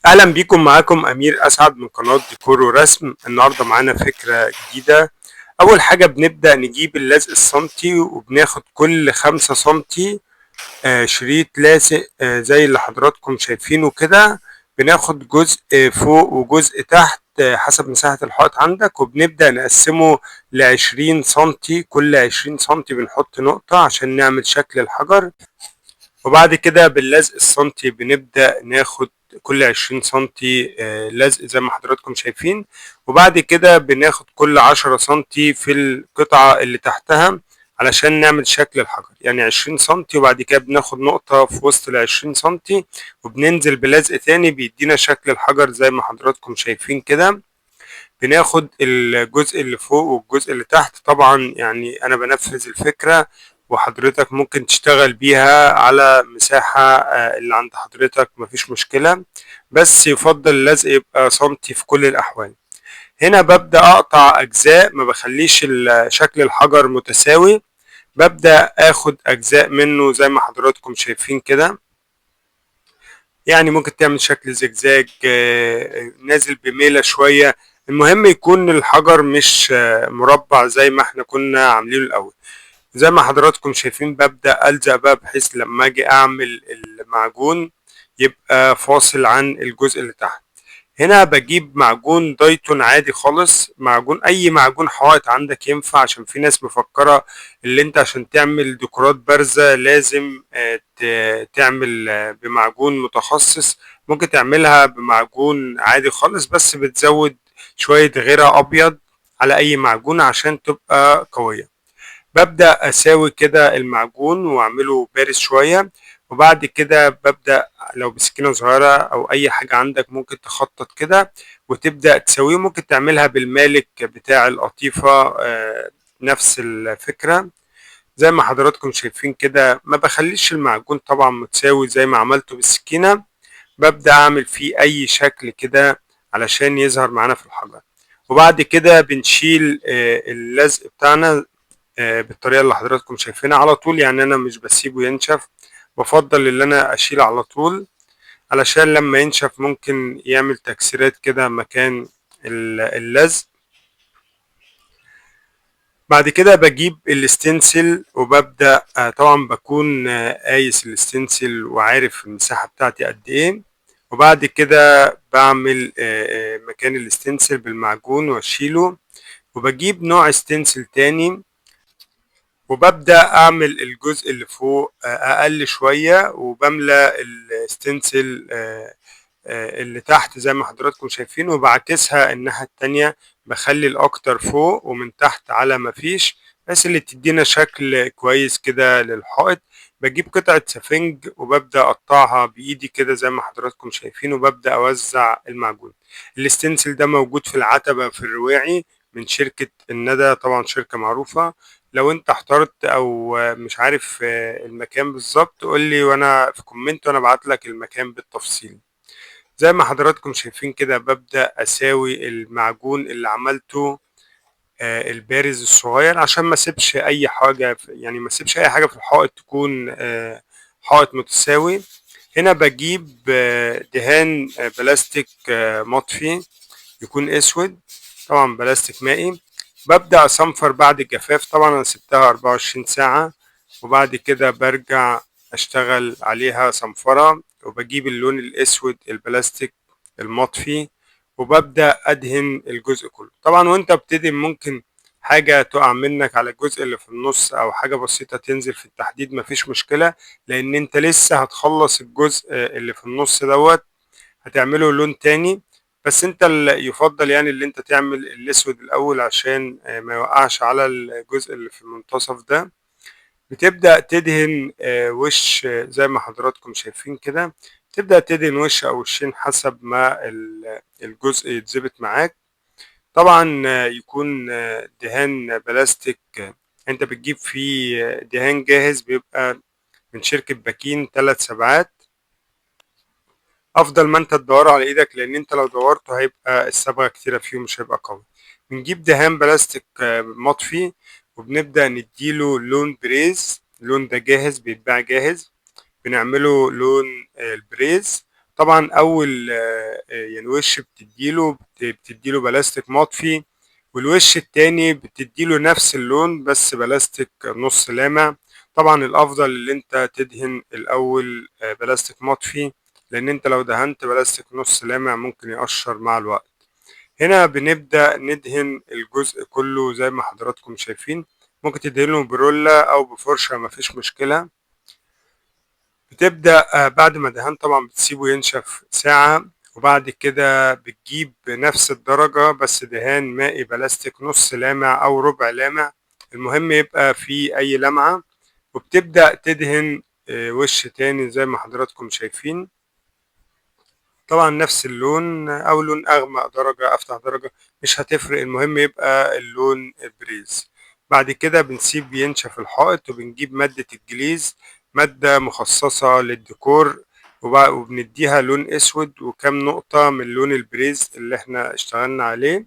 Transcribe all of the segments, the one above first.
اهلا بيكم. معاكم امير اسعد من قناة ديكور ورسم. النهاردة معانا فكرة جديدة. اول حاجة بنبدأ نجيب اللزق السنتي وبناخد كل 5 سنتي شريط لازق زي اللي حضراتكم شايفينه كده. بناخد جزء فوق وجزء تحت حسب مساحة الحائط عندك، وبنبدأ نقسمه ل20 سنتي. كل 20 سنتي بنحط نقطة عشان نعمل شكل الحجر. وبعد كده باللزق السنتي بنبدأ ناخد كل 20 سنتي لزق زي ما حضراتكم شايفين. وبعد كده بناخد كل 10 سنتي في القطعة اللي تحتها علشان نعمل شكل الحجر، يعني 20 سنتي. وبعد كده بناخد نقطة في وسط ال20 سنتي وبننزل بلزق تاني بيدينا شكل الحجر زي ما حضراتكم شايفين كده. بناخد الجزء اللي فوق والجزء اللي تحت. طبعا يعني انا بنفذ الفكرة وحضرتك ممكن تشتغل بيها على مساحة اللي عند حضرتك، مفيش مشكلة، بس يفضل اللزق يبقى سنتي في كل الأحوال. هنا ببدأ أقطع أجزاء، ما بخليش شكل الحجر متساوي. ببدأ أخد أجزاء منه زي ما حضراتكم شايفين كده. يعني ممكن تعمل شكل زجزاج نازل بميلة شوية. المهم يكون الحجر مش مربع زي ما احنا كنا عاملينه الأول. زي ما حضراتكم شايفين ببدأ ألزق بقى بحيث لما أجي أعمل المعجون يبقى فاصل عن الجزء اللي تحت. هنا بجيب معجون دايتون عادي خالص، معجون اي معجون حائط عندك ينفع، عشان في ناس مفكرة اللي انت عشان تعمل ديكورات بارزة لازم تعمل بمعجون متخصص. ممكن تعملها بمعجون عادي خالص، بس بتزود شوية غيرة ابيض على اي معجون عشان تبقى قوية. ببدأ أساوي كده المعجون وأعمله بارز شوية. وبعد كده ببدأ لو بسكينة صغيرة أو أي حاجة عندك ممكن تخطط كده وتبدأ تسويه. ممكن تعملها بالمالك بتاع القطيفة نفس الفكرة. زي ما حضراتكم شايفين كده ما بخليش المعجون طبعا متساوي زي ما عملته بالسكينة. ببدأ أعمل فيه أي شكل كده علشان يظهر معانا في الحجر. وبعد كده بنشيل اللزق بتاعنا بالطريقة اللي حضراتكم شايفينها على طول. يعني أنا مش بسيبه ينشف، بفضل اللي أنا أشيله على طول علشان لما ينشف ممكن يعمل تكسيرات كده مكان اللزق. بعد كده بجيب الستنسل وببدأ طبعا بكون قايس الستنسل وعارف المساحة بتاعتي قد ايه. وبعد كده بعمل مكان الستنسل بالمعجون واشيله. وبجيب نوع ستنسل تاني وببدأ أعمل الجزء اللي فوق أقل شوية، وبملى الستنسل اللي تحت زي ما حضراتكم شايفين، وبعكسها الناحية التانية. بخلي الأكتر فوق ومن تحت على مفيش، بس اللي تدينا شكل كويس كده للحائط. بجيب قطعة سفنج وببدأ أقطعها بإيدي كده زي ما حضراتكم شايفين، وببدأ أوزع المعجون. الستنسل ده موجود في العتبة في الرواعي من شركة الندى، طبعا شركة معروفة. لو انت احترت او مش عارف المكان بالظبط قولي وانا في كومنت وانا ابعت المكان بالتفصيل. زي ما حضراتكم شايفين كده ببدأ اساوي المعجون اللي عملته البارز الصغير عشان ما اسيبش اي حاجة، يعني ما اسيبش اي حاجة في الحائط تكون حائط متساوي. هنا بجيب دهان بلاستيك مطفي يكون اسود، طبعا بلاستيك مائي. ببدأ أصنفر بعد الجفاف، طبعا أنا سبتها 24 ساعة. وبعد كده برجع أشتغل عليها صنفرة، وبجيب اللون الأسود البلاستيك المطفي وببدأ أدهن الجزء كله. طبعا وانت بتدهن ممكن حاجة تقع منك على الجزء اللي في النص أو حاجة بسيطة تنزل في التحديد، مفيش مشكلة، لأن انت لسه هتخلص الجزء اللي في النص دوت هتعمله لون تاني. بس انت يفضل يعني اللي انت تعمل الاسود الاول عشان ما يوقعش على الجزء اللي في المنتصف ده. بتبدأ تدهن وش زي ما حضراتكم شايفين كده. تبدأ تدهن وش او وشين حسب ما الجزء يتظبط معاك. طبعا يكون دهان بلاستيك. انت بتجيب فيه دهان جاهز بيبقى من شركة باكين 3 سبعات. افضل ما انت تدوره على ايدك، لان انت لو دورته هيبقى الصبغه كتيره فيه ومش هيبقى قوي. بنجيب دهان بلاستيك مطفي وبنبدا نديله لون بريز. اللون ده جاهز بيتباع جاهز، بنعمله لون البريز. طبعا اول يعني وش بتديله بلاستيك مطفي، والوش التاني بتديله نفس اللون بس بلاستيك نص لامع. طبعا الافضل اللي انت تدهن الاول بلاستيك مطفي، لان انت لو دهنت بلاستيك نص لامع ممكن يقشر مع الوقت. هنا بنبدأ ندهن الجزء كله زي ما حضراتكم شايفين، ممكن تدهنه برولة او بفرشة مفيش مشكلة. بتبدأ بعد ما دهنت طبعا بتسيبه ينشف ساعة، وبعد كده بتجيب بنفس الدرجة بس دهان مائي بلاستيك نص لامع أو ربع لامع، المهم يبقى فيه أي لمعة، وبتبدأ تدهن وش تاني زي ما حضراتكم شايفين. طبعا نفس اللون أو لون أغمق درجة أفتح درجة مش هتفرق، المهم يبقى اللون بريز. بعد كده بنسيب ينشف الحائط وبنجيب مادة الجليز، مادة مخصصة للديكور، وبنديها لون اسود وكم نقطة من لون البريز اللي احنا اشتغلنا عليه،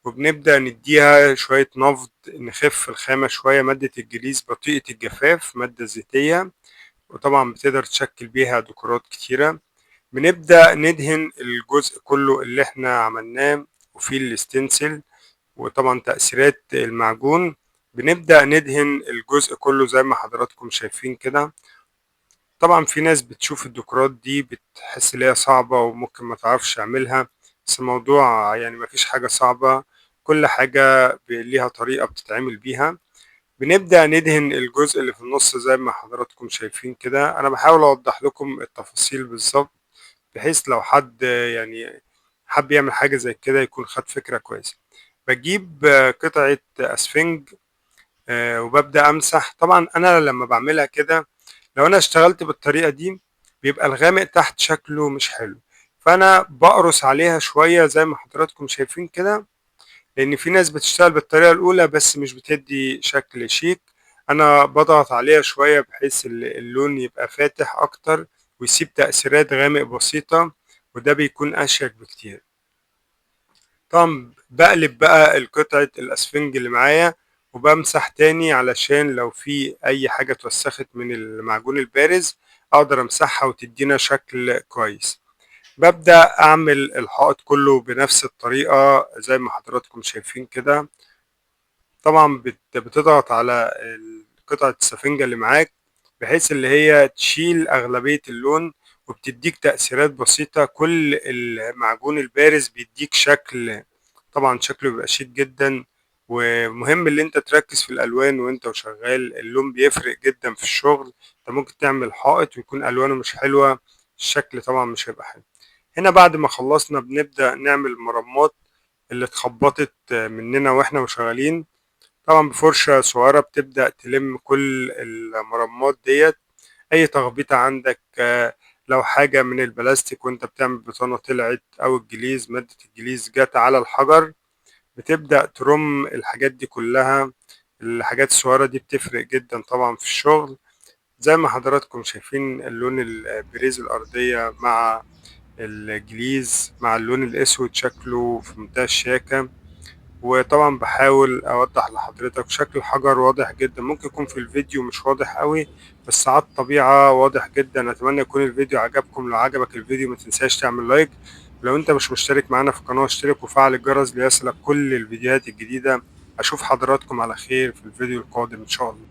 وبنبدأ نديها شوية نفض نخف الخامة شوية. مادة الجليز بطيئة الجفاف، مادة زيتية، وطبعا بتقدر تشكل بيها ديكورات كتيرة. بنبدأ ندهن الجزء كله اللي احنا عملناه وفيه الستنسل وطبعا تأثيرات المعجون. بنبدأ ندهن الجزء كله زي ما حضراتكم شايفين كده. طبعا في ناس بتشوف الديكورات دي بتحس ان هي صعبة وممكن ما تعرفش تعملها، بس الموضوع يعني مفيش حاجة صعبة، كل حاجة ليها طريقة بتتعمل بيها. بنبدأ ندهن الجزء اللي في النص زي ما حضراتكم شايفين كده، أنا بحاول أوضح لكم التفاصيل بالظبط بحيث لو حد يعني حب يعمل حاجة زي كده يكون خد فكرة كويسة. بجيب قطعة أسفنج وببدأ أمسح. طبعا أنا لما بعملها كده لو أنا اشتغلت بالطريقة دي بيبقى الغامق تحت شكله مش حلو، فأنا بقرص عليها شوية زي ما حضراتكم شايفين كده، لأن في ناس بتشتغل بالطريقة الأولى بس مش بتدي شكل شيك. أنا بضغط عليها شوية بحيث اللون يبقى فاتح أكتر ويسيب تأثيرات غامق بسيطة، وده بيكون أشيك بكتير. طبعا بقلب بقى القطعة الأسفنج اللي معايا وبمسح تاني علشان لو في أي حاجة اتوسخت من المعجون البارز أقدر أمسحها وتدينا شكل كويس. ببدأ أعمل الحائط كله بنفس الطريقة زي ما حضراتكم شايفين كده. طبعا بتضغط على قطعة السفنجة اللي معاك بحيث اللي هي تشيل أغلبية اللون وبتديك تأثيرات بسيطة. كل المعجون البارز بيديك شكل، طبعا شكله بيبقى شيك جدا، ومهم اللي انت تركز في الألوان وانت وشغال، اللون بيفرق جدا في الشغل. انت ممكن تعمل حائط ويكون ألوانه مش حلوة، الشكل طبعا مش هيبقى حلو. هنا بعد ما خلصنا بنبدأ نعمل مرمات اللي اتخبطت مننا واحنا وشغالين. طبعا بفرشة صغيرة بتبدأ تلم كل المرمات ديت، أي تخبيطة عندك لو حاجة من البلاستيك وانت بتعمل بطانة طلعت أو الجليز مادة الجليز جت على الحجر بتبدأ ترم الحاجات دي كلها. الحاجات الصغيرة دي بتفرق جدا طبعا في الشغل. زي ما حضراتكم شايفين اللون البريز الأرضية مع الجليز مع اللون الأسود شكله في منتهى الشياكة. وطبعا بحاول اوضح لحضرتك شكل الحجر واضح جدا، ممكن يكون في الفيديو مش واضح قوي بس على الطبيعة واضح جدا. اتمنى يكون الفيديو عجبكم، لو عجبك الفيديو ما تنساش تعمل لايك، لو انت مش مشترك معانا في القناة اشترك وفعل الجرس ليصلك كل الفيديوهات الجديدة. اشوف حضراتكم على خير في الفيديو القادم ان شاء الله.